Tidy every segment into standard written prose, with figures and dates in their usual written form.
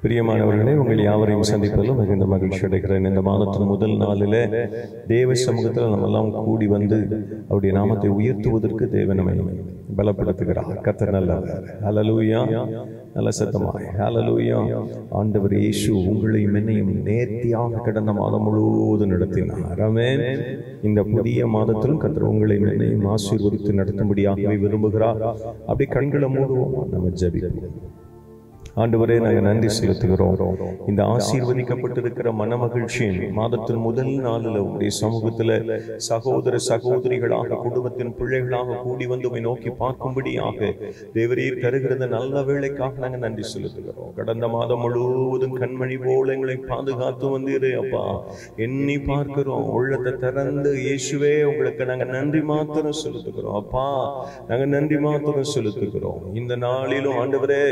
பிரியமானவர்களே, உங்கள் யாவரையும் சந்திப்பதில் மிகுந்த மகிழ்ச்சி அடைகிறேன். இந்த மாதத்தின் முதல் நாளில் தேவ சமூகத்தில் நம்ம எல்லாம் கூடி வந்து அவருடைய நாமத்தை உயர்த்துவதற்கு தேவன் நம்மை பலப்படுத்துகிறார். கர்த்தர் நல்லவர். ஹல்லேலூயா. நல்ல சத்தமாய் ஹல்லேலூயா. ஆண்டவர் இயேசு உங்களையும் என்னையும் நேர்த்தியாக கடந்த மாதம் முழுவதும் நடத்தினார். ஆமென். இந்த புதிய மாதத்திலும் கர்த்தர் உங்களையும் என்னையும் ஆசீர்வதித்து நடத்தும்படியாகவே விரும்புகிறார். அப்படி கண்களை மூடுவோம், நம்ம ஜெபிப்போம். ஆண்டவரே, நாங்கள் நன்றி செலுத்துகிறோம். இந்த ஆசீர்வதிக்கப்பட்டிருக்கிற மனமகிழ்ச்சியின் மாதத்தின் முதல் நாளில் உடைய சமூகத்தில் சகோதர சகோதரிகளாக குடும்பத்தின் பிள்ளைகளாக கூடி வந்து உம்மை நோக்கி பார்க்கும்படியாக தேவரீர் தருகிற நல்ல வேளைக்காக நாங்கள் நன்றி செலுத்துகிறோம். கடந்த மாதம் முழுவதும் கண்மணி போல எங்களை பாதுகாத்து வந்தீரே அப்பா. எண்ணி பார்க்கிறோம், உள்ளத்தை திறந்து இயேசுவே உங்களுக்கு நாங்கள் நன்றி மாத்திரம் செலுத்துகிறோம் அப்பா. நாங்கள் நன்றி மாத்திரம் செலுத்துகிறோம். இந்த நாளிலும் ஆண்டவரே,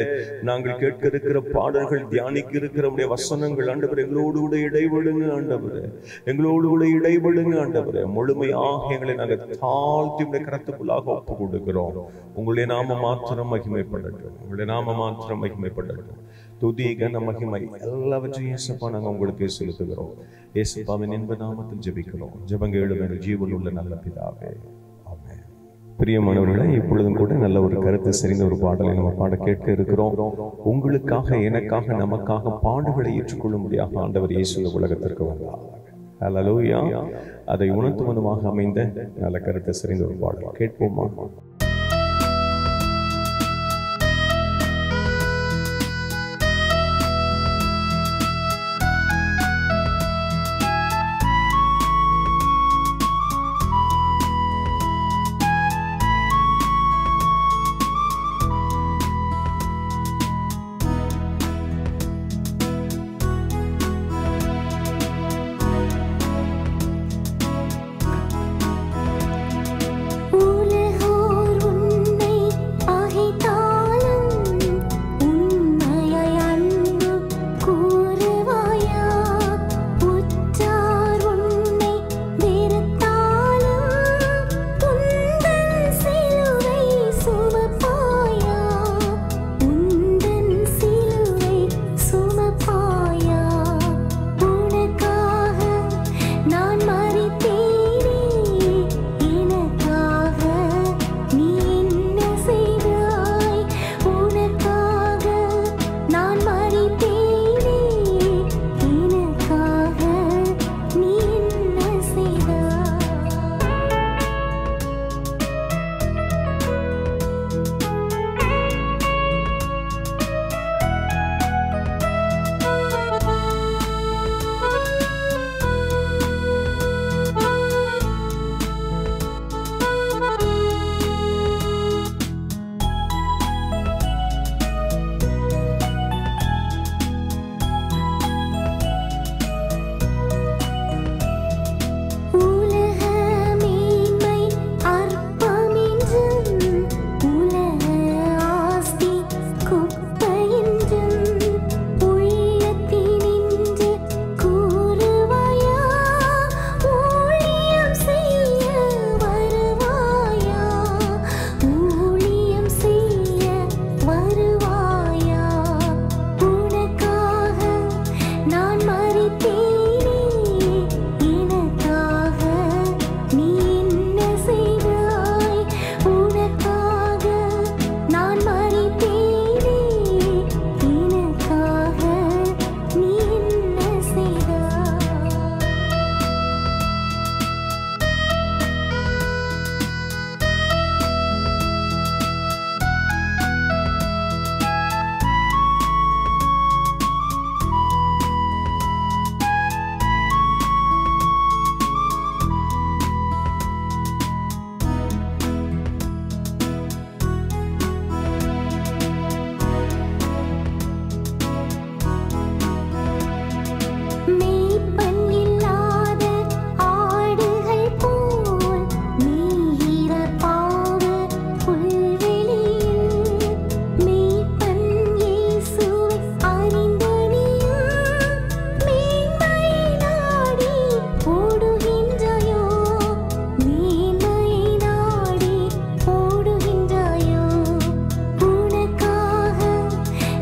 நாங்கள் கேட்க இருக்கிற பாடல்கள், தியானிக்க இருக்கிற வசனங்கள் ஆண்டவரே, எங்களோடு கூட இடைபடுங்க ஆண்டவரே, எங்களோடு கூட இடைபடுங்க ஆண்டவரே. முழுமையாக எங்களை நாங்கள் தாழ்த்தி உடைய கரத்துக்குள்ளாக ஒப்பு கொடுக்கிறோம். உங்களுடைய நாம மாத்திரம் மகிமைப்படட்டும், உங்களுடைய நாம மாத்திரம் மகிமைப்படட்டும். துதி கன மகிமை எல்லாவற்றையும் இயேசுப்பா நாங்கள் உங்களுக்கு செலுத்துகிறோம். இயேசுப்பாவின் இன்ப நாமத்தில் ஜெபிக்கிறோம். ஜெபங்கேளும் ஜீவன் உள்ள நல்ல பிதாவே, ஆமென். பிரியமானவர்களே, இப்பொழுதும் கூட நல்ல ஒரு கருத்து செறிந்த ஒரு பாடலை நம்ம பாட கேட்க இருக்கிறோம். உங்களுக்காக, எனக்காக, நமக்காக பாடுகளை ஏற்றுக்கொள்ளும்படியாக ஆண்டவர் இயேசு உலகத்திற்கு வந்தார். ஹல்லேலூயா. அதை உணர்த்துவதுமாக அமைந்த நல்ல கருத்து செறிந்த ஒரு பாடல் கேட்போமா?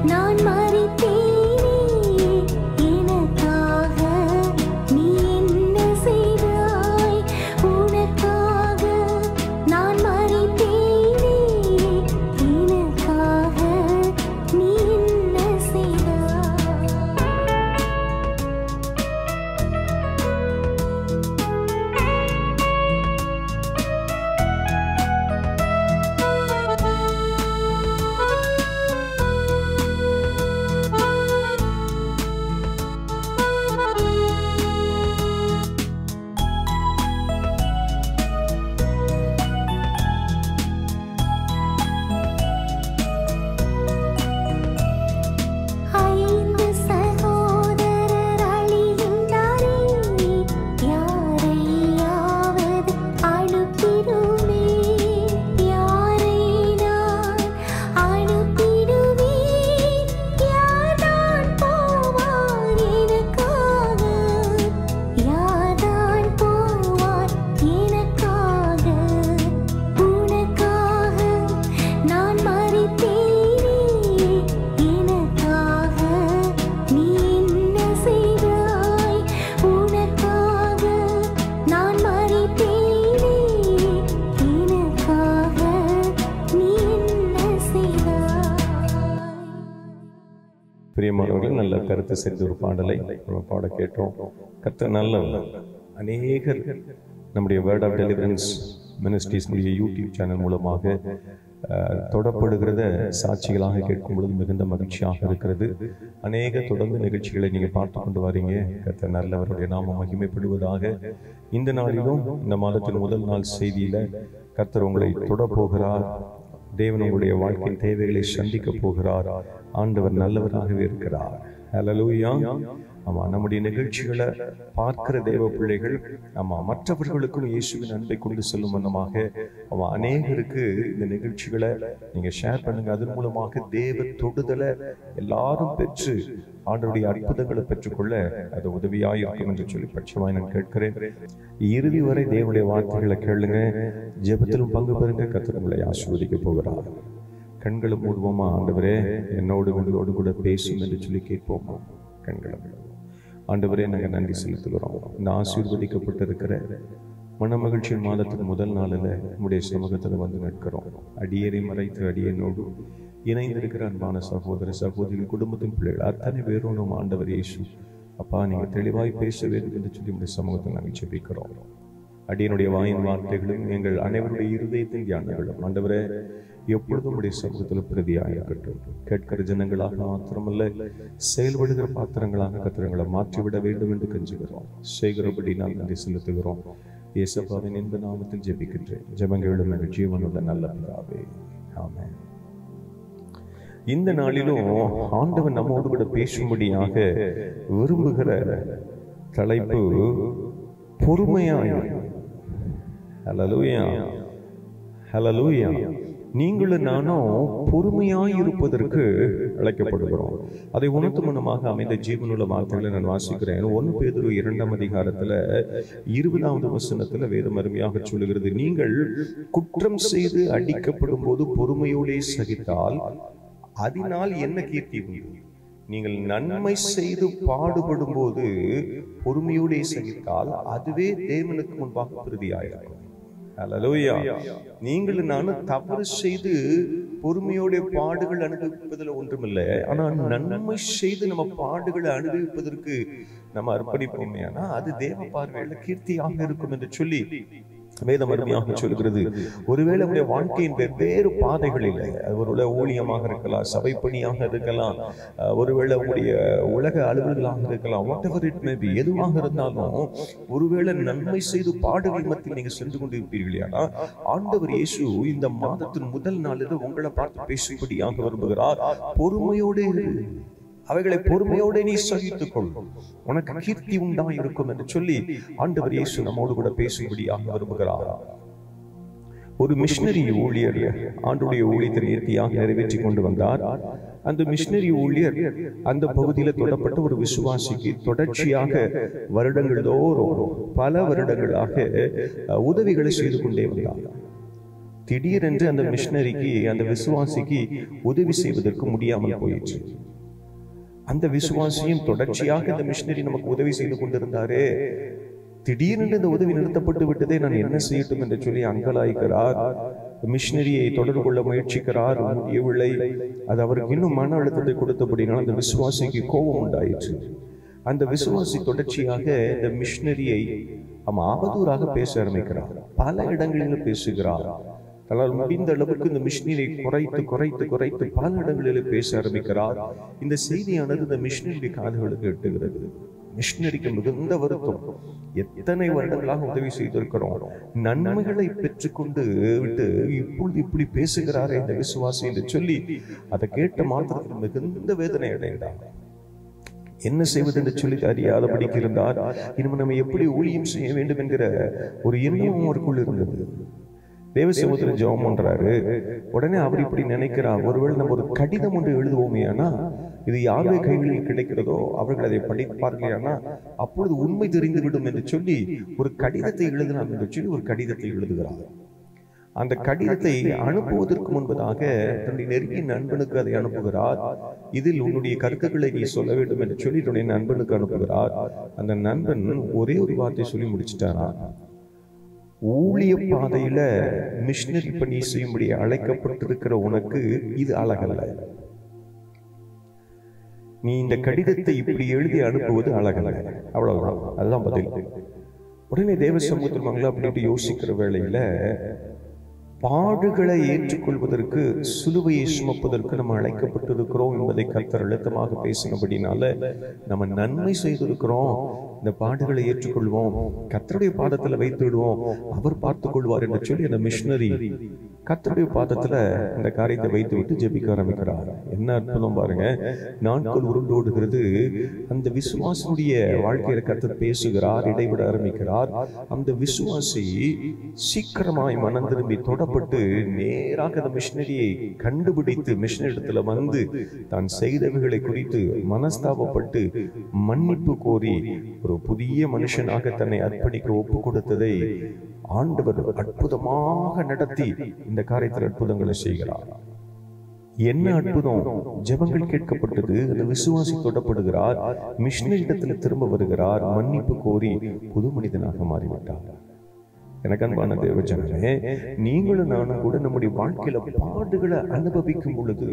நான் மறித்தேனே பிரியமானவர்கள், நல்ல கருத்து சேர்ந்த ஒரு பாடலை நம்ம பாட கேட்டோம். கர்த்தர் நல்லவர். அநேகர் நம்முடைய word of deliverance ministries YouTube channel மூலமாக தொடப்படுகிறத சாட்சிகளாக கேட்கும் பொழுது மிகுந்த மகிழ்ச்சியாக இருக்கிறது. அநேக தொடர்ந்து நிகழ்ச்சிகளை நீங்கள் பார்த்து கொண்டு வரீங்க. கர்த்தர் நல்லவருடைய நாமம் மகிமைப்படுவதாக. இந்த நாளிலும் இந்த மாதத்தின் முதல் நாள் செய்தியில கர்த்தர் உங்களை தொட போகிறார். தேவன் உங்களுடைய வாழ்க்கையின் தேவைகளை சந்திக்க போகிறார். ஆண்டவர் நல்லவராகவே இருக்கிறார். ஹல்லேலூயா. ஆமா, நம்முடைய நிகழ்ச்சிகளை பார்க்கிற தேவ பிள்ளைகள் மற்றவர்களுக்கும் இயேசுவின் அன்பை கொண்டு செல்லும் வண்ணமாக அநேகருக்கு இந்த நிகழ்ச்சிகளை நீங்க ஷேர் பண்ணுங்க. அதன் மூலமாக தேவ தொடுதலை எல்லாரும் பெற்று ஆண்டவருடைய அற்புதங்களை பெற்றுக்கொள்ள அது உதவியாக இருக்கும் என்று சொல்லி பட்சமாய் நான் கேட்கிறேன். இறுதி வரை தேவனுடைய வார்த்தைகளை கேளுங்க. ஜெபத்திலும் பங்கு பெறுங்க. கர்த்தர் உங்களை ஆசீர்வதிக்க போகிறார். கண்களை மூடுவோமா? ஆண்டவரே, என்னோடு உங்களோடு கூட பேசும் என்று சொல்லி கேட்போமா? கண்களை ஆண்டவரே, நாங்கள் நன்றி செலுத்துகிறோம். இந்த ஆசீர்வதிக்கப்பட்டிருக்கிற மனமகிழ்ச்சியின் மாதத்துக்கு முதல் நாளில் நம்முடைய சமூகத்தில் வந்து நிற்கிறோம். அடியேறி மறைத்து அடியனோடு இணைந்திருக்கிற அன்பான சகோதர சகோதரிகள், குடும்பத்தின் பிள்ளைகள் அத்தனை பேரும் ஆண்டவர் இயேசு அப்பா, நீங்கள் தெளிவாய் பேச வேண்டும் என்று சொல்லி நம்முடைய சமூகத்தில் நாங்கள் ஜெபிக்கிறோம். அடியனுடைய வாயின் வார்த்தைகளும் எங்கள் அனைவருடைய இருதயத்தின் தியானங்களும் ஆண்டவரே எப்பொழுதும் உடைய சமூகத்தில் பிரதியாக இருக்கட்டும். கேட்கிற ஜனங்களாக மாத்திரமல்ல, செயல்படுகிற பாத்திரங்களாக கத்திரங்களை மாற்றிவிட வேண்டும் என்று கெஞ்சுகிறோம். செய்கிறபடி நான் நன்றி செலுத்துகிறோம். இயேசுவின் இன்ப நாமத்தில் ஜெபிக்கின்றேன். ஜெபங்களும் எங்கள் ஜீவனுள்ள நல்ல பிதாவே, ஆமென். இந்த நாளிலும் ஆண்டவன் நம்மோடு கூட பேசும்படியாக விரும்புகிற தலைப்பு பொறுமையாய். ஹல்லேலூயா, ஹல்லேலூயா. நீங்களும் நானும் பொறுமையாய் இருப்பதற்கு அழைக்கப்படுகிறோம். அதை உணர்த்தும் முன்னமாக அமைந்த ஜீவனுள்ள வார்த்தைகளை நான் வாசிக்கிறேன். 1 பேதுரு 2ஆம் அதிகாரத்துல 20வது வசனத்துல வேதம் அருமையாக சொல்லுகிறது, நீங்கள் குற்றம் செய்து அடிக்கப்படும் போது பொறுமையோடே சகித்தால் அதனால் என்ன கீர்த்தி உண்டு? நீங்கள் நன்மை செய்து பாடுபடும் போது பொறுமையோடே சகித்தால் அதுவே தேவனுக்கு முன்பாக பிரதியாயிருக்கும். ஹல்லேலூயா. நீங்களும் நானும் தவறு செய்து பொறுமையோட பாடுகள் அனுபவிப்பதில் ஒன்றுமில்லை. ஆனால் நன்மை செய்து நம்ம பாடுகளை அனுபவிப்பதற்கு நம்ம அர்ப்பணிப்போமே, ஆனா அது தேவ பார்வையில கீர்த்தியாக இருக்கும் என்று சொல்லி வேதம் அருமையாக சொல்கிறது. ஒருவேளை உடைய வாழ்க்கையின் வெவ்வேறு பாதைகளில், ஒருவேளை ஊழியமாக இருக்கலாம், சபை பணியாக இருக்கலாம், ஒருவேளை உங்களுடைய உலக அலுவல்களாக இருக்கலாம், whatever it may be, எதுவாக இருந்தாலும் ஒருவேளை நன்மை செய்து பாடுகள் மத்தியில் நீங்க சென்று கொண்டிருப்பீர்களே, ஆனால் ஆண்டவர் இயேசு இந்த மாதத்தின் முதல் நாளில் உங்களை பார்த்து பேசும்படியாக விரும்புகிறார். பொறுமையோடு அவைகளை பொறுமையோடு நீ சகித்துக் கொள், உனக்கு கீர்த்தி உண்டாயிருக்கும் என்று சொல்லி ஆண்டவர் இயேசு நம்மோடு கூட பேசும்படியாக விரும்புகிறார். ஒரு மிஷனரி ஊழியர் ஆண்டுடைய ஊழியத்தை நேர்த்தியாக நிறைவேற்றி கொண்டு வந்தார். அந்த மிஷனரி ஊழியர் அந்த பகுதியில் தொடப்பட்ட ஒரு விசுவாசிக்கு தொடர்ச்சியாக வருடங்கள் தோறும் பல வருடங்களாக உதவிகளை செய்து கொண்டே வந்தார். திடீரென்று அந்த மிஷனரிக்கு, அந்த விசுவாசிக்கு உதவி செய்வதற்கு முடியாமல் போயிற்று. அந்த விசுவாசியும் தொடர்ச்சியாக இந்த மிஷனரி நமக்கு உதவி செய்து கொண்டிருந்தாரே, திடீரென்று இந்த உதவி நிறுத்தப்பட்டு விட்டதே, நான் என்ன செய்யட்டும் என்று சொல்லி அங்கலாய்க்கிறார். மிஷனரியை தொடர்பு கொள்ள முயற்சிக்கிறார், முடியவில்லை. அது அவருக்கு இன்னும் மன அழுத்தத்தை கொடுத்தபடினால் அந்த விசுவாசிக்கு கோபம் உண்டாயிற்று. அந்த விசுவாசி தொடர்ச்சியாக இந்த மிஷனரியை அவதூறாக பேச ஆரம்பிக்கிறார். பல இடங்களில் பேசுகிறார். தன்னால் முடிந்த அளவுக்கு இந்த மிஷனரியை குறைத்து குறைத்து குறைத்து பல இடங்களில் பேச ஆரம்பிக்கிறார். இந்த செய்தியானது இந்த மிஷனரி காதுகளுக்கு எட்டுகிறது. மிஷனரிக்கு மிகுந்த வருத்தம். எத்தனை வருடங்களாக உதவி செய்திருக்கிறோம், நன்மைகளை பெற்றுக்கொண்டு விட்டு இப்பொழுது இப்படி பேசுகிறாரே இந்த விசுவாசி என்று சொல்லி அதை கேட்ட மாத்திரத்தில் மிகுந்த வேதனை அடைந்தார். என்ன செய்வது என்று சொல்லி அறியாதபடிக்கு இருந்தார். இனிமே நம்ம எப்படி ஊழியம் செய்ய வேண்டும் என்கிற ஒரு எண்ணமும் அவருக்குள் இருந்தது. தேவ சமூகத்தில் ஜெபம் பண்றாரு. உடனே அவர் இப்படி நினைக்கிறார், ஒருவேளை நம்ம ஒரு கடிதம் ஒன்று எழுதுவோமே, ஆனா இது யாருடைய கைகளில் கிடைக்கிறதோ அவர்கள் அதை படிப்பார்கள், ஆனா அப்பொழுது உண்மை தெரிந்துவிடும் என்று சொல்லி ஒரு கடிதத்தை எழுதலாம் என்று சொல்லி ஒரு கடிதத்தை எழுதுகிறார். அந்த கடிதத்தை அனுப்புவதற்கு முன்பதாக தன்னுடைய நெருங்கிய நண்பனுக்கு அதை அனுப்புகிறார். இதில் உன்னுடைய கருத்துக்களை நீ சொல்ல வேண்டும் என்று சொல்லி தன்னுடைய நண்பனுக்கு அனுப்புகிறார். அந்த நண்பன் ஒரே ஒரு வார்த்தை சொல்லி முடிச்சிட்டாரா, ஊழிய பாதையில மிஷனரி பணி செய்யும்படி அழைக்கப்பட்டிருக்கிற உனக்கு இது அழகல்ல. நீ இந்த கடிதத்தை இப்படி எழுதி அனுப்புவது அழகல்ல. அவ்வளவுதான், அதுதான் பதில். உடனே தேவ சமூகத்தில் மங்களா அப்படின்ட்டு யோசிக்கிற வேளையில பாடுகளை ஏற்றுக்கொள்வதற்கு, சிலுவையை சுமப்பதற்கு நம்ம அழைக்கப்பட்டிருக்கிறோம் என்பதை கர்த்தர் அழுத்தமாக பேசினபடினால நம்ம நன்மை செய்திருக்கிறோம். இந்த பாடுகளை ஏற்றுக்கொள்வோம், கர்த்தருடைய பாதத்துல வைத்து விடுவோம், அவர் பார்த்துக் கொள்வார் என்று சொல்லி அந்த மிஷனரி கர்த்தருடைய பாதத்துல இந்த காரியத்தை வைத்து விட்டு ஜெபிக்க ஆரம்பிக்கிறார். என்ன அற்புதம் பாருங்க. நாட்கள் உருண்டோடுகிறது. அந்த விசுவாசியுடைய வாழ்க்கையில கர்த்தர் பேசுகிறார், இடைவிட ஆரம்பிக்கிறார். அந்த விசுவாசி சீக்கிரமாய் மனம் திரும்பி தொடப்பட்டு நேராக அந்த மிஷனரியை கண்டுபிடித்து மிஷனரி இடத்துல வந்து தான் செய்தவைகளை குறித்து மனஸ்தாபப்பட்டு மன்னிப்பு கோரி ஒரு புதிய மனுஷனாக தன்னை அர்ப்பணிக்க ஒப்பு கொடுத்ததை ஆண்டவர் அற்புதமாக நடத்தி இந்த காரியத்தில் அற்புதங்களை செய்கிறார். என்ன அற்புதம்! ஜெபங்கள் கேட்கப்பட்டது. அந்த விசுவாசி தொடப்படுகிறார், மிஷனரி இடத்துல திரும்ப வருகிறார், மன்னிப்பு கோரி புது மனிதனாக மாறிவிட்டார். எனக்கு அன்பான தேவ ஜனமே, நீங்களும் நானும் கூட நம்முடைய வாழ்க்கையில பாடுகளை அனுபவிக்கும் பொழுது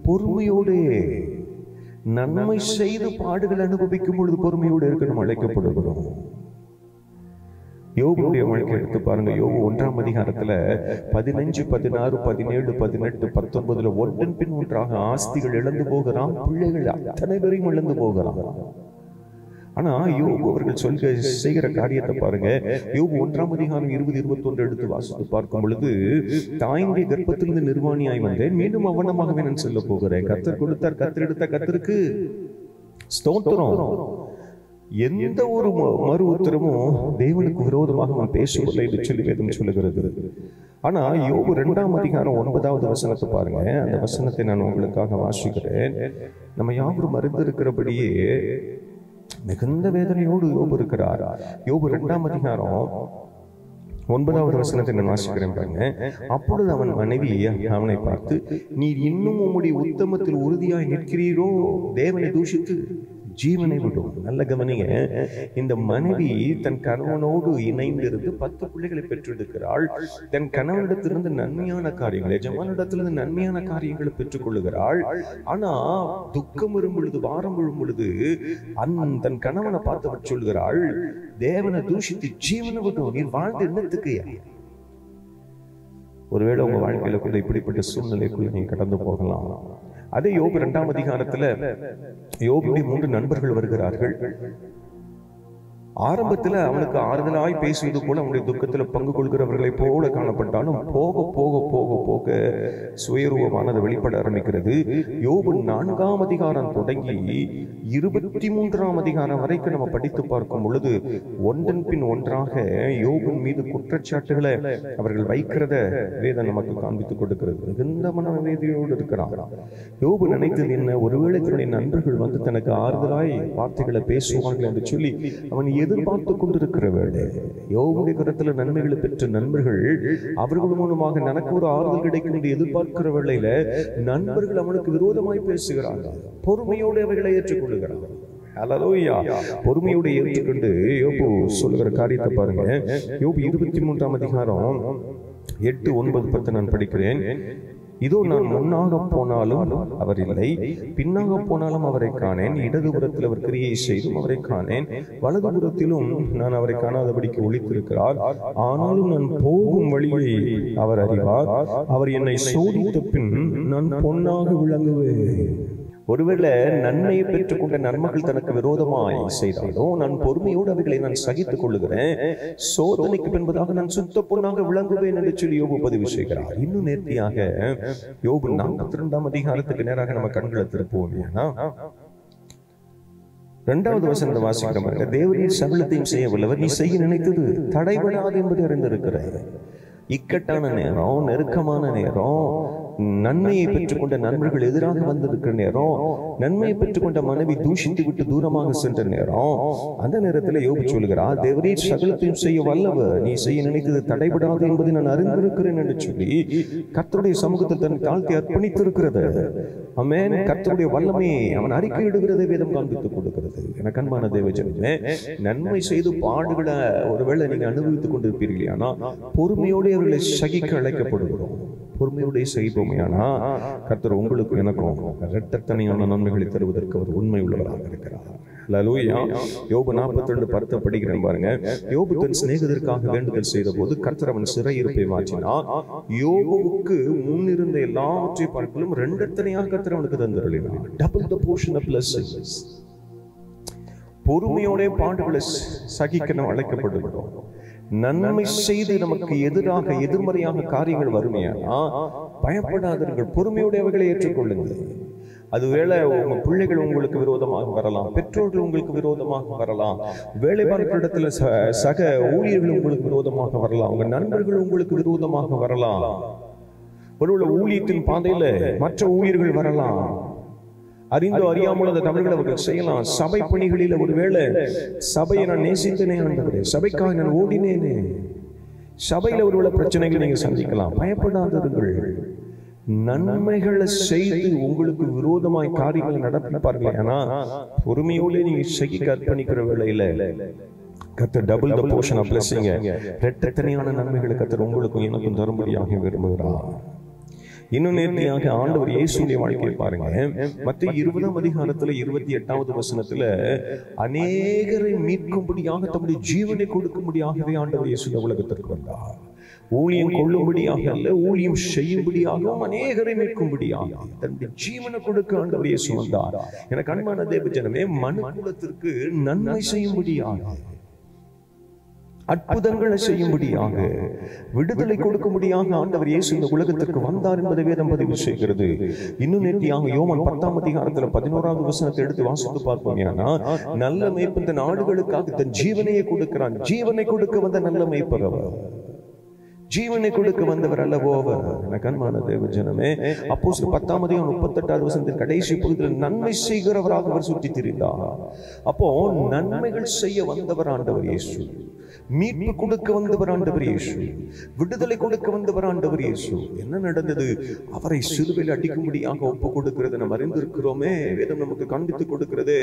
பொறுமையோடு, நன்மை செய்து பாடுகளை அனுபவிக்கும் பொழுது பொறுமையோடு இருக்க நம்ம அழைக்கப்படுகிறோம். யோபுடைய வாழ்க்கை எடுத்து பாருங்க. யோபு 1ஆம் அதிகாரத்துல 15, 16, 17, 18, 19 ஒன்றன் பின் ஒன்றாக ஆஸ்திகள் இழந்து போகிறான், பிள்ளைகள் அத்தனை பேரையும் இழந்து போகிறான். ஆனா யோபு அவர்கள் செய்கிற காரியத்தை பாருங்க. யோபு 1ஆம் அதிகாரம் 20, 21 எடுத்து வாசித்து பார்க்கும் பொழுது, தாயினுடைய கர்ப்பத்திலிருந்து நிர்வாணியாய் வந்தேன், மீண்டும் அவனமாகவே நான் சொல்ல போகிறேன். கர்த்தர் கொடுத்தார், கர்த்தர் எடுத்த கர்த்தருக்கு ஸ்தோத்திரம். எந்த ஒரு மறு உத்தரமும் தேவனுக்கு விரோதமாக அவன் பேசுவதில்லை என்று சொல்லி வேதம் சொல்லுகிறது. ஆனா யோபு 2ஆம் அதிகாரம் 9வது வசனத்தை பாருங்க. அந்த வசனத்தை நான் உங்களுக்காக வாசிக்கிறேன். நம்ம யாவரும் அறிந்திருக்கிறபடியே மிகுந்த வேதனையோடு யோபு இருக்கிறார். யோபு 2ஆம் அதிகாரம் 9வது வசனத்தை நான் வாசிக்கிறேன் பாருங்க. அப்பொழுது அவன் மனைவி அவனை பார்த்து, நீர் இன்னும் உம்முடைய உத்தமத்தில் உறுதியாய் நிற்கிறீரோ? தேவனை தூஷித்து ஜீவனை விடும். நல்ல கவனிங்க. இந்த மனைவி தன் கணவனோடு இணைந்திருந்து 10 பிள்ளைகளை பெற்றெடுக்கிறாள். தன் கணவனிடத்திலிருந்து நன்மையான காரியங்கள், எஜமானிடத்திலிருந்து நன்மையான காரியங்களை பெற்றுக் கொள்ளுகிறாள். ஆனா துக்கம் வரும் பொழுது, வாரம் விழும் பொழுது தன் கணவனை பார்த்து சொல்கிறாள், தேவனை தூஷித்து ஜீவனை விடும், நீ வாழ்ந்து என்னத்துக்கு? ஒருவேளை உங்க வாழ்க்கையில கூட இப்படிப்பட்ட சூழ்நிலைக்குள்ள நீங்க கடந்து போகலாம். அதே யோபு 2ஆம் அதிகாரத்துல யோபுடைய 3 நண்பர்கள் வருகிறார்கள். ஆரம்பத்துல அவனுக்கு ஆறுதலாய் பேசுவது போல அவனுடைய துக்கத்துல பங்கு கொள்கிறவர்களை போல காணப்பட்டாலும் போக போக போக போக சுயரூபமானது வெளிப்பட ஆரம்பிக்கிறது. யோபு 4ஆம் அதிகாரம் தொடங்கி 23ஆம் அதிகாரம் வரைக்கும் நம்ம படித்து பார்க்கும் பொழுது ஒன்றன் பின் ஒன்றாக யோபின் மீது குற்றச்சாட்டுகளை அவர்கள் வைக்கிறத வேதம் நமக்கு காண்பித்துக் கொடுக்கிறது. மிகுந்த மனவேதனையோடு இருக்கிறான் யோபு. நினைத்தது என்ன? ஒருவேளை தன்னுடைய நண்பர்கள் வந்து தனக்கு ஆறுதலாய் வார்த்தைகளை பேசுவார்கள் என்று சொல்லி அவன் எதிர்பார்த்து கொண்டிருக்கிற வேளை, யோபுடைய கரத்துல நன்மைகளை பெற்ற நண்பர்கள் அவர்கள் மூலமாக எனக்கு ஒரு ஆறுதல் கிடைக்கும் என்று எதிர்பார்க்கிற வேளையில நண்பர்கள் அவனுக்கு விரோதமாய் பேசுகிறார்கள். பொறுமையோடு அவைகளை ஏற்றுக்கொள்கிறார். ஹல்லேலூயா. பொறுமையோடு ஏற்றுக்கொண்டு யோபு சொல்லுகிற காரியத்தை பாருங்க. யோபு 23ஆம் அதிகாரம் 8, 9, 10 நான் படிக்கிறேன். இதோ நான் முன்னாக போனாலும் அவர் இல்லை, பின்னாக போனாலும் அவரை காணேன். இடதுபுறத்தில் அவர் கிரியை செய்தும் அவரை காணேன், வலதுபுறத்திலும் நான் அவரை காணாதபடிக்கு ஒளித்திருக்கிறார். ஆனாலும் நான் போகும் வழியை அவர் அறிவார். அவர் என்னை சோதித்த பின் நான் பொன்னாக விளங்குவேன். ஒருவேளை நன்மையை பெற்றுக்கொண்ட நன்மைகள் தனக்கு விரோதமாய் செய்தாலும் நான் பொறுமையோடு அவைகளை நான் சகித்துக் கொள்ளுகிறேன். சோதனைக்கு பின்பதாக நான் சுத்த பொன்னாக விளங்குவேன் என்று சொல்லி யோபு பதிவு செய்கிறார். இன்னும் நேர்த்தியாக யோபு 42ஆம் அதிகாரத்துக்கு நேராக நம்ம கண்களை திருப்புவோம். ஏன்னா 2வது வசனத்தை வாசிக்கிற தேவனின் சகலத்தையும் செய்ய வல்லவர், நீ செய்ய நினைத்தது தடைபடாது என்பதை அறிந்திருக்கிற. இக்கட்டான நேரம், நெருக்கமான நேரம், நன்மையை பெற்றுக்கொண்ட நண்பர்கள் எதிராக வந்திருக்கிற நேரம், நன்மையை பெற்றுக்கொண்ட மனைவி தூஷித்து விட்டு தூரமாக சென்ற நேரம், அந்த நேரத்தில் யோபு சொல்கிறார், தேவரே சகலத்தையும் செய்ய வல்லவர், நீ செய்ய நினைத்தது தடைபடாது என்பதை நான் அறிந்திருக்கிறேன் என்று சொல்லி கர்த்தருடைய சமூகத்தில் தன் தாழ்த்தி அர்ப்பணித்திருக்கிறது. ஆமென். கர்த்தருடைய வல்லமையை அவன் அறிக்கை இடுகிறதை வேதம் காண்பித்துக் கொடுக்கிறது. எனக்கு அன்பான தேவஜனமே, நன்மை செய்து பாடுகளை ஒருவேளை நீங்க அனுபவித்துக் கொண்டிருப்பீர்கள், ஆனால் பொறுமையோடு அவர்களை சகிக்க அழைக்கப்படுகிறோம். பொறுமையோட செய்வோமையானா கர்த்தர் உங்களுக்கு எனக்கும் இரட்டத்தனையான நன்மைகளை தருவதற்கு அவர் உண்மை உள்ளவராக இருக்கிறார். அல்லேலூயா. யோபு 42:10 படிக்கிறேன் பாருங்க. யோபு தன் சிநேகிதருக்காக வேண்டுதல் செய்த போது கர்த்தர் அவன் சிறையிருப்பை மாற்றினார். யோபுவுக்கு முன்னிருந்த எல்லாவற்றை பார்க்கலும் இரண்டத்தனையாக கர்த்தர் அவனுக்கு தந்தருளினார். Double the portion of blessings. பொறுமையோட பாடுகளை சகிக்க நாம் அழைக்கப்படுகிறோம். நன்மை செய்து நமக்கு எதிராக எதிர்மறையாக காரியங்கள் வருமையானா பயப்படாதீர்கள், பொறுமையோடையவர்களை ஏற்றுக்கொள்ளுங்கள். அதுவேளை உங்க பிள்ளைகள் உங்களுக்கு விரோதமாக வரலாம், பெற்றோர்கள் உங்களுக்கு விரோதமாக வரலாம், வேலை பார்க்கிற இடத்துல சக ஊழியர்கள் உங்களுக்கு விரோதமாக வரலாம், உங்க நண்பர்கள் உங்களுக்கு விரோதமாக வரலாம், ஒருவேளை ஊழியத்தின் பாதையில மற்ற ஊழியர்கள் வரலாம், அறிந்தோ அறியாமல் அந்த தவறுகளை அவர்கள் செய்யலாம். சபை பணிகளில் ஒருவேளை சபையை நான் நேசித்தனே ஆண்டவரே, சபைக்காக நான் ஓடினேனே, சபையில ஒருவேளை பிரச்சனைகளை நீங்க சந்திக்கலாம். பயப்படாதீர்கள். நன்மைகளை செய்து உங்களுக்கு விரோதமாய் காரியங்களை நடப்பிப்பார்கள். ஆனா பொறுமையோடு நீங்க செய்ய அர்ப்பணிக்கிற வேளையில கர்த்தர் double the portion of blessing, இரட்டத்தனையான நன்மைகளை கர்த்தர் உங்களுக்கும் எனக்கும் தரும்படியாக விரும்புகிறார். இன்னும் நேர்த்தியாக ஆண்டவர் இயேசுடைய வாழ்க்கையை பாருங்க. மத்தேயு 20:28 அநேகரை மீட்கும்படியாக தம்முடைய ஜீவனை கொடுக்கும்படியாகவே ஆண்டவர் இயேசு உலகத்திற்கு வந்தார். ஊழியம் கொள்ளும்படியாக அல்ல, ஊழியம் செய்யும்படியாகவும் அநேகரை மீட்கும்படியாக தன்னுடைய ஜீவனை கொடுக்க ஆண்டவர் இயேசு வந்தார். எனக்கு அன்பான தேவ ஜனமே, மனுக்குலத்திற்கு நன்மை செய்யும்படியாக, அற்புதங்களை செய்யும்படியாக, விடுதலை கொடுக்கும்படியாக ஆண்டவர் இயேசு இந்த உலகத்திற்கு வந்தார் என்பதை வேதம் பதிவு செய்கிறது. இன்னும் நேர்த்தியாக யோவான் 10:11 எடுத்து வாசித்து பார்ப்போம். நல்ல மேய்ப்பன் தன் ஆடுகளுக்காக தன் ஜீவனையே கொடுக்கிறான். ஜீவனை கொடுக்க வந்த நல்ல மேய்ப்பர் அவர், ஜீவனை கொடுக்க வந்தவர் அல்லவோ அவர். கண்மான தேவ ஜனமே, அப்போஸ்தலர் 10:38 கடைசி பகுதியில் நன்மை செய்கிறவராக அவர் சுற்றி திரிந்தார். அப்போ நன்மைகள் செய்ய வந்தவர் ஆண்டவர் இயேசு, மீட்பு கொடுக்க வந்தவர் ஆண்டவர் இயேசு, விடுதலை கொடுக்க வந்தவர் ஆண்டவர் இயேசு. என்ன நடந்தது? அவரை சிலுவையில் அடிக்கும்படியாக ஒப்பு கொடுக்கிறது நாம் அறிந்திருக்கிறோமே. வேதம் நமக்கு காண்பித்து கொடுக்கிறது.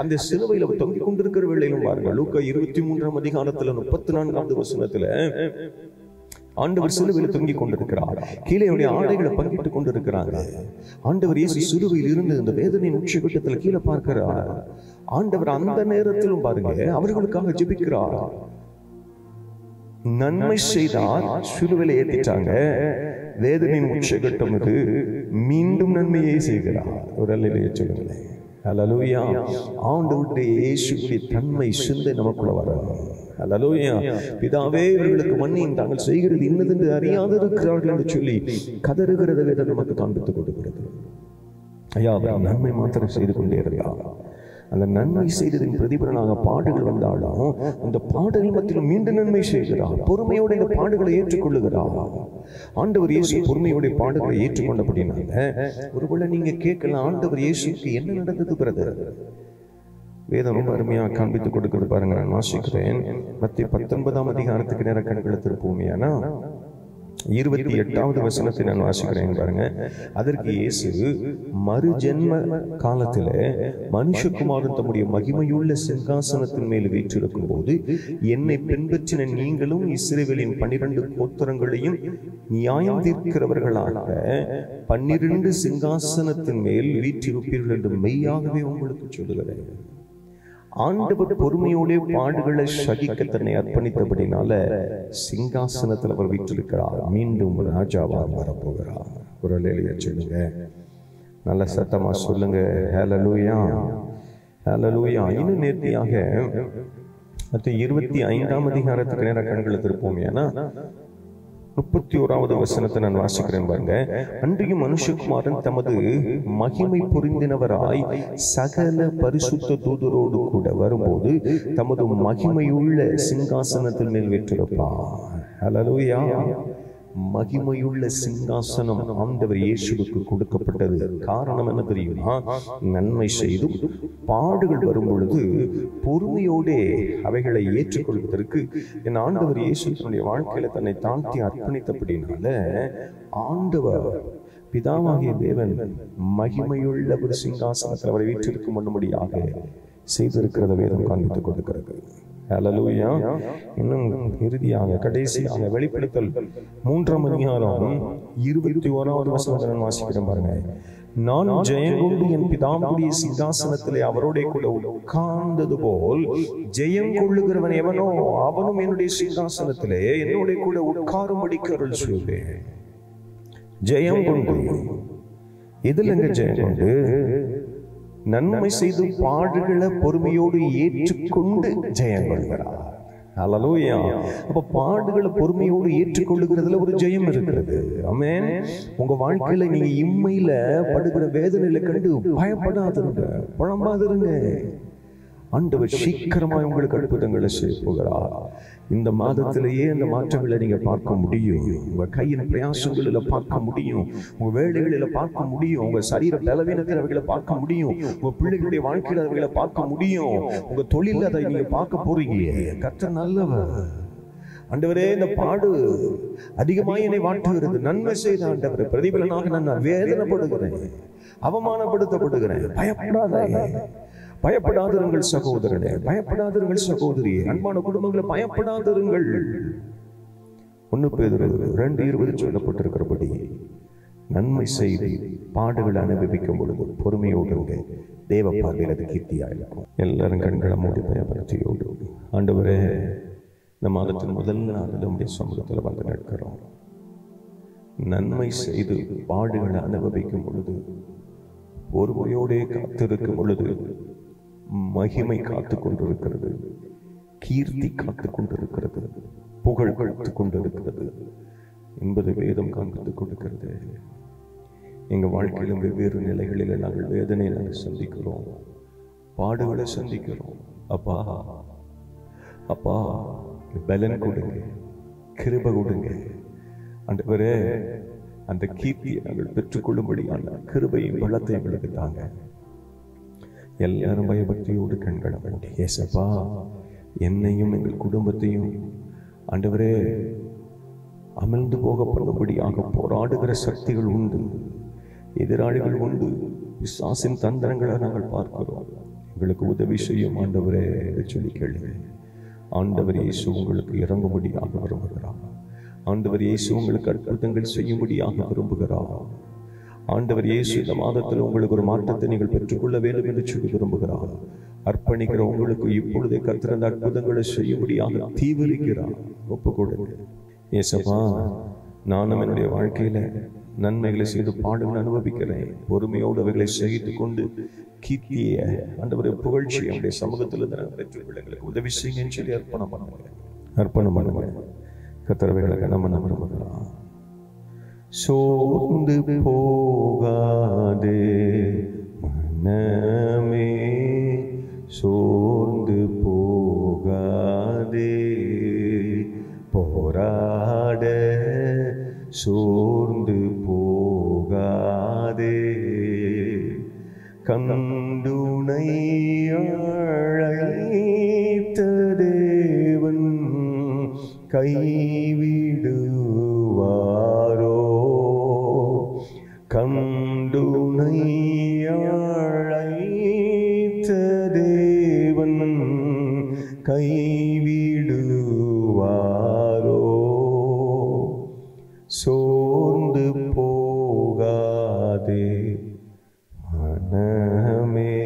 அந்த சிலுவையில் அவர் தொங்கிக் கொண்டிருக்கிற வேளையிலும் பாருங்க, லூக்கா 23:34 ஆண்டவர் சிலுவையில் தொங்கிக் கொண்டிருக்கிறார். கீழே ஆடைகளை பங்கிட்டுக் கொண்டிருக்கிறாங்க. ஆண்டவர் இயேசு சிலுவையில் இருந்து இந்த வேதனையின் உச்சகட்டத்தில் கீழே பார்க்கிறார். ஆண்டவர் அந்த நேரத்திலும் பாருங்க அவர்களுக்காக ஜெபிக்கிறார். நன்மை செய்தார், சிலுவையில ஏத்திட்டாங்க. வேதனையின் உச்சகட்டம் இது, மீண்டும் நன்மையை செய்கிறார். ஒரு அல்லேலூயா சொல்லுங்களேன். அல்லேலூயா. ஆண்டவருடைய இயேசுவுடைய தன்மை சிந்தை நமக்குள்ள வரணும். அல்லேலூயா. பிதாவே இவர்களுக்கு மன்னியும், தாங்கள் செய்கிறது இன்னதென்று அறியாதிருக்கிறார்கள் என்று சொல்லி கதறுகிறத வேதம் நமக்கு காண்பித்துக் கொடுக்கிறது. ஐயா, நன்மை மாத்திரம் செய்து கொண்டே இருந்தார். அந்த நன்மை செய்ததின் பிரதிபலனாக பாடுகள் வந்தாலும் அந்த பாடுகள் மத்தியில் மீண்டும் நன்மை செய்கிறார். பொறுமையோட இந்த பாடுகளை ஏற்றுக்கொள்ளுகிறார். ஆண்டவர் இயேசு பொறுமையோட பாடுகளை ஏற்றுக்கொண்டபடினால ஒருவேளை நீங்க கேட்கலாம், ஆண்டவர் இயேசுக்கு என்ன நடந்தது பிரதர்? வேதம் ரொம்ப அருமையாக காண்பித்துக் கொடுக்கிறது பாருங்க. நான் வாசிக்கிறேன். மத்தேயு 19 நேர கண்களை திருப்புவோமேனா 28 நான் வாசிக்கிறேன் பாருங்க. அதற்கு இயேசு, மறு ஜென்ம காலத்தில மனுஷகுமாரன் தம்முடைய மகிமையுள்ள சிங்காசனத்தின் மேல் வீற்றிருக்கும் போது என்னை பின்பற்றின நீங்களும் இஸ்ரவேலின் 12 கோத்திரங்களையும் நியாயம் தீர்க்கிறவர்களாக 12 சிங்காசனத்தின் மேல் வீற்றிருப்பீர்கள் என்று மெய்யாகவே உங்களுக்கு சொல்லுகிறேன். ஆண்டவர் பொறுமையோட பாடுகளை சகிக்க தன்னை அர்ப்பணித்தபடினால சிங்காசனத்தில் அவர் வீற்றிருக்கிறார். மீண்டும் ராஜாவாக வரப்போகிறார். ஒரு அல்லேலூயா சொல்லுங்க, நல்ல சத்தமா சொல்லுங்க. ஹல்லேலூயா, ஹல்லேலூயா. இன்னும் நேர்த்தியாக 25 நேர கண்களை திருப்போம். ஏன்னா 31 நான் வாசிக்கிறேன் பாருங்க. அன்றையும் மனுஷகுமாரன் தமது மகிமை பொருந்தினவராய் சகல பரிசுத்த தூதரோடு கூட வரும்போது தமது மகிமையுள்ள சிங்காசனத்தின் மேல் வீற்றிருப்பார். ஹல்லேலூயா. மகிமையுள்ள சிங்காசனம் ஆண்டவர் இயேசுவுக்கு கொடுக்கப்பட்டது. காரணம் என்ன தெரியுமா? நன்மை செய்தும் பாடுகள் வரும் பொழுது பொறுமையோடே அவைகளை ஏற்றுக்கொள்வதற்கு என் ஆண்டவர் இயேசு தன்னுடைய வாழ்க்கையில தன்னை தாழ்த்தி அர்ப்பணித்தபடினால ஆண்டவர் பிதாவாகிய தேவன் மகிமையுள்ள ஒரு சிங்காசனத்தில் அவரை வீற்றிருக்கும் பண்ணும்படியாக செய்திருக்கிறத வேதம் காண்பித்துக் கொடுக்கிறது. ஹல்லேலூயா. இன்னும் இறுதியாக கடைசியாக வெளிப்படுத்தல் 3ஆம் அதிகாரம் 21வது வசனத்தை வாசிக்கிறேன் பாருங்க. நான் ஜெயங்கொண்டு என் பிதாவுடைய சிங்காசனத்திலே அவரோட கூட உட்கார்ந்தது போல் ஜெயம் கொள்ளுகிறவன் எவனோ அவனும் என்னுடைய சிங்காசனத்திலே என்னோட கூட உட்காரும்படிக்கு அருள் செய்வேன். ஜெயம் கொண்டு எதிலங்க ஜெயம் கொண்டு? நன்மை செய்து பாடுகளை பொறுமையோடு ஏற்றுக்கொண்டு ஜெயம் கொள்கிறார். ஹல்லேலூயா. அப்ப பாடுகளை பொறுமையோடு ஏற்றுக்கொள்ளுகிறதுல ஒரு ஜெயம் இருக்கிறது. ஆமென். உங்க வாழ்க்கையில நீங்க இம்மையில படுகிற வேதனையில கண்டு பயப்படாதிருங்க, புலம்பாதிருங்க. ஆண்டவர் சீக்கிரமாய் உங்களுக்கு அற்புதங்களை செய்ய போகிறார். இந்த மாதத்திலேயே இந்த மாற்றங்களை நீங்க பார்க்க முடியும். உங்க கையின் பிரயாசங்களில பார்க்க முடியும், உங்க வேலைகளில பார்க்க முடியும், உங்க சரீர பலவீனத்தில் அவைகளை பார்க்க முடியும், உங்க பிள்ளைகளுடைய வாழ்க்கையில் அவைகளை பார்க்க முடியும், உங்க தொழில் அதை நீங்க பார்க்க போறீங்க. கர்த்தர் நல்லவர். ஆண்டவரே, இந்த பாடு அதிகமாக என்னை வாட்டுகிறது. நன்மை செய்த ஆண்டவரே, பிரதிபலனாக நான் வேதனைப்படுகிறேன், அவமானப்படுத்தப்படுகிறேன். பயப்படாதிருங்கள் சகோதரனே, பயப்படாதிருங்கள் சகோதரியே, அன்பான குடும்பங்களை பயப்படாதிருங்கள். 1 பேதுரு 2:20 சொல்லப்பட்டிருக்கிறபடி நன்மை செய்து பாடுகளை அனுபவிக்கும் பொழுது பொறுமையோடு தேவ பார்வையில் அது கீர்த்தியா இருக்கும். எல்லாரும் கண்களை மூடி பயபக்தியோடு, ஆண்டவரே, இந்த மாதத்தின் முதல் நாளில் நம்முடைய சமூகத்தில் வந்து நிற்கிறோம். நன்மை செய்து பாடுகளை அனுபவிக்கும் பொழுது பொறுமையோடே காத்திருக்கும் பொழுது மகிமை காத்து கொண்டிருக்கிறது, கீர்த்தி காத்து கொண்டிருக்கிறது, புகழ் காத்து கொண்டிருக்கிறது என்பதை வேதம் காண்பித்துக் கொடுக்கிறது. எங்க வாழ்க்கையிலும் வெவ்வேறு நிலைகளில் நாங்கள் வேதனை நாங்கள் சந்திக்கிறோம், பாடுகளை சந்திக்கிறோம். அப்பா அப்பா பலன் கொடுங்க, கிருபை கொடுங்க ஆண்டவரே. அந்த கீர்த்தியை நாங்கள் பெற்றுக்கொள்ளும்படியான கிருபையும் பலத்தை எங்களுக்கு தாங்க. எல்லாரும் பயபக்தியோடு கண்களை மூடி, ஏசப்பா, என்னையும் எங்கள் குடும்பத்தையும் ஆண்டவரே அமிழ்ந்து போக பண்ணும்படியாக போராடுகிற சக்திகள் உண்டு, எதிராளிகள் உண்டு, பிசாசின் தந்திரங்களை நாங்கள் பார்க்கிறோம். எங்களுக்கு உதவி செய்யும் ஆண்டவரே என்று சொல்லி கேளுங்க. ஆண்டவர் இயேசு உங்களுக்கு இறங்கும்படியாக விரும்புகிறார். ஆண்டவர் இயேசு உங்களுக்கு அற்புதங்கள் செய்யும்படியாக விரும்புகிறார். ஆண்டவர் இயேசு இந்த மாதத்தில் உங்களுக்கு ஒரு மாற்றத்தை நீங்கள் பெற்றுக்கொள்ள வேண்டும் என்று சொல்லி விரும்புகிறார். அர்ப்பணிக்கிற உங்களுக்கு இப்பொழுதே கர்த்தர் அந்த அற்புதங்களை செய்யும்படியாக தீவிரிக்கிறார். ஒப்புக்கொடுங்க. ஏசப்பா, நானும் என்னுடைய வாழ்க்கையில நன்மைகளை செய்து பாடுகள் அனுபவிக்கிறேன், பொறுமையோடு அவைகளை சகித்துக் கொண்டு கீர்த்திய ஆண்டவரை புகழ்ச்சி நம்முடைய சமூகத்தில் பெற்றுக்கொள்ள எங்களுக்கு உதவி செய்யுங்கன்னு சொல்லி அர்ப்பணம் பண்ணுங்க. கர்த்தரவைகளை நம்ம விரும்புகிறோம். சோர்ந்து போகாதே மனமே, சோர்ந்து போகாதே, போராட சோர்ந்து போகாதே, கண்டுனை அழைத்த தேவன் கைவிடுவாரோ, கண்டுனை அழைத்த தேவன் கைவிடுவாரோ, சோர்ந்து போகாதே மனமே,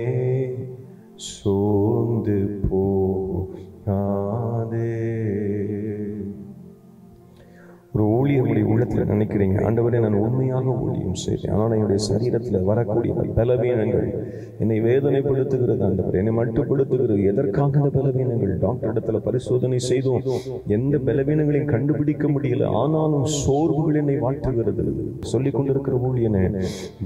சோர்ந்து போகாதே. ஒரு ஊழியருடைய உள்ளத்தில் நினைக்கிறீங்க, ஆண்டவரே, நான் உண்மையாக ஊழியம் செய்தேன், ஆனால் என்னுடைய சரீரத்தில் வரக்கூடிய பலவீனங்கள் என்னை வேதனைப்படுத்துகிறது, ஆண்டவர் என்னை மட்டுப்படுத்துகிறது. எதற்காக இந்த பலவீனங்கள்? டாக்டர் இடத்துல பரிசோதனை செய்தோம், எந்த பலவீனங்களையும் கண்டுபிடிக்க முடியல, ஆனாலும் சோர்வுகள் என்னை வாட்டுகிறது. சொல்லிக் கொண்டிருக்கிற ஊழியனே,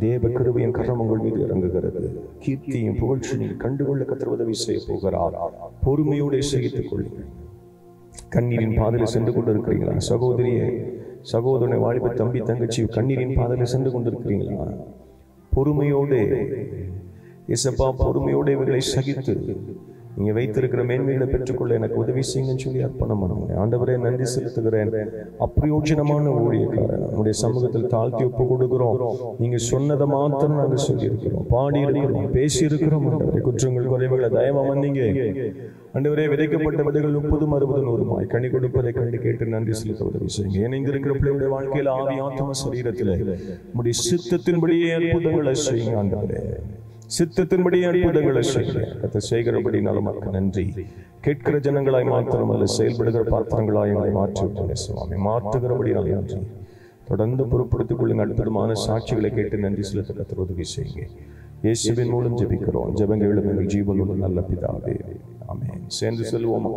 தேவ கிருபையின் கரம் உங்கள் மீது இறங்குகிறது. கீர்த்தியும் புகழ்ச்சியும் கண்டுகொள்ள கர்த்தர் உதவி செய்ய போகிறார். பொறுமையோடு சகித்துக் கொள்ளுங்கள். கண்ணீரின் பாதையில் சென்று கொண்டிருக்கிறீங்களா? சகோதரியே, சகோதரனை, வாலிப தம்பி, தங்கச்சி, கண்ணீரின் பாதையில் சென்று கொண்டிருக்கிறீங்களா? பொறுமையோடு இயேசப்பா, பொறுமையோடு இவர்களை சகித்து நீங்க வைத்திருக்கிற மேன்மைகளை பெற்றுக்கொள்ள எனக்கு உதவி செய்யுங்கன்னு சொல்லி அர்ப்பணம் பண்ணுங்க. ஆண்டவரே, நன்றி செலுத்துகிறேன். அப்பிரயோஜனமான ஊழியக்காரன் உங்களுடைய சமூகத்தில் தாழ்த்தி ஒப்பு கொடுக்கிறோம். நீங்க சொன்னதை மாத்திரம் நாங்கள் சொல்லி இருக்கிறோம், பாடி இருக்கிறோம், பேசி இருக்கிறோம். ஆண்டவரே, குற்றங்கள் குறைவுகளை தயவா வந்தீங்க. ஆண்டவரே, விதைக்கப்பட்ட விதைகள் 30, 60, 100 கனி கொடுப்பதை கண்டு கேட்டு நன்றி செலுத்த உதவி செய்யுங்க. இணைந்திருக்கிற பிள்ளைகளுடைய வாழ்க்கையில் ஆவி ஆத்ம சரீரத்தில் உங்களுடைய சித்தத்தின்படியே அற்புதங்களை செய்யுங்க. ஆண்டவரே, சித்தத்தின்படியே அற்புதங்களை செய்யுங்க. அதை செய்கிறபடி நமக்கு நன்றி. கேட்கிற ஜனங்களாய் மாத்திரமல்ல, செயல்படுகிற பாத்திரங்களாய் எங்களை மாற்றி சுவாமி, மாற்றுகிறபடி நன்றி. தொடர்ந்து பொறுப்படுத்திக் கொள்ளுங்க. அற்புதமான சாட்சிகளை கேட்டு நன்றி செலுத்த கர்த்தர் உதவி செய்யுங்க. இயேசுவின் மூலம் ஜெபிக்கிறோம். ஜெபங்களும் எங்கள் ஜீவனுள்ள நல்ல பிதாவே, ஆமென். சேர்ந்து சொல்லுவோமா?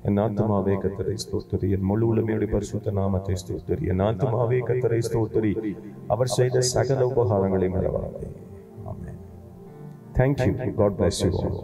என் ஆத்துமாவே கர்த்தரை ஸ்தோத்திரி, என் முழு உள்ளமையுடைய பரிசுத்த நாமத்தை ஸ்தோத்திரி. என் ஆத்துமாவே கர்த்தரை ஸ்தோத்திரி, அவர் செய்த சகல உபகாரங்களை மறவாதே. ஆமென். Thank you. God bless you all.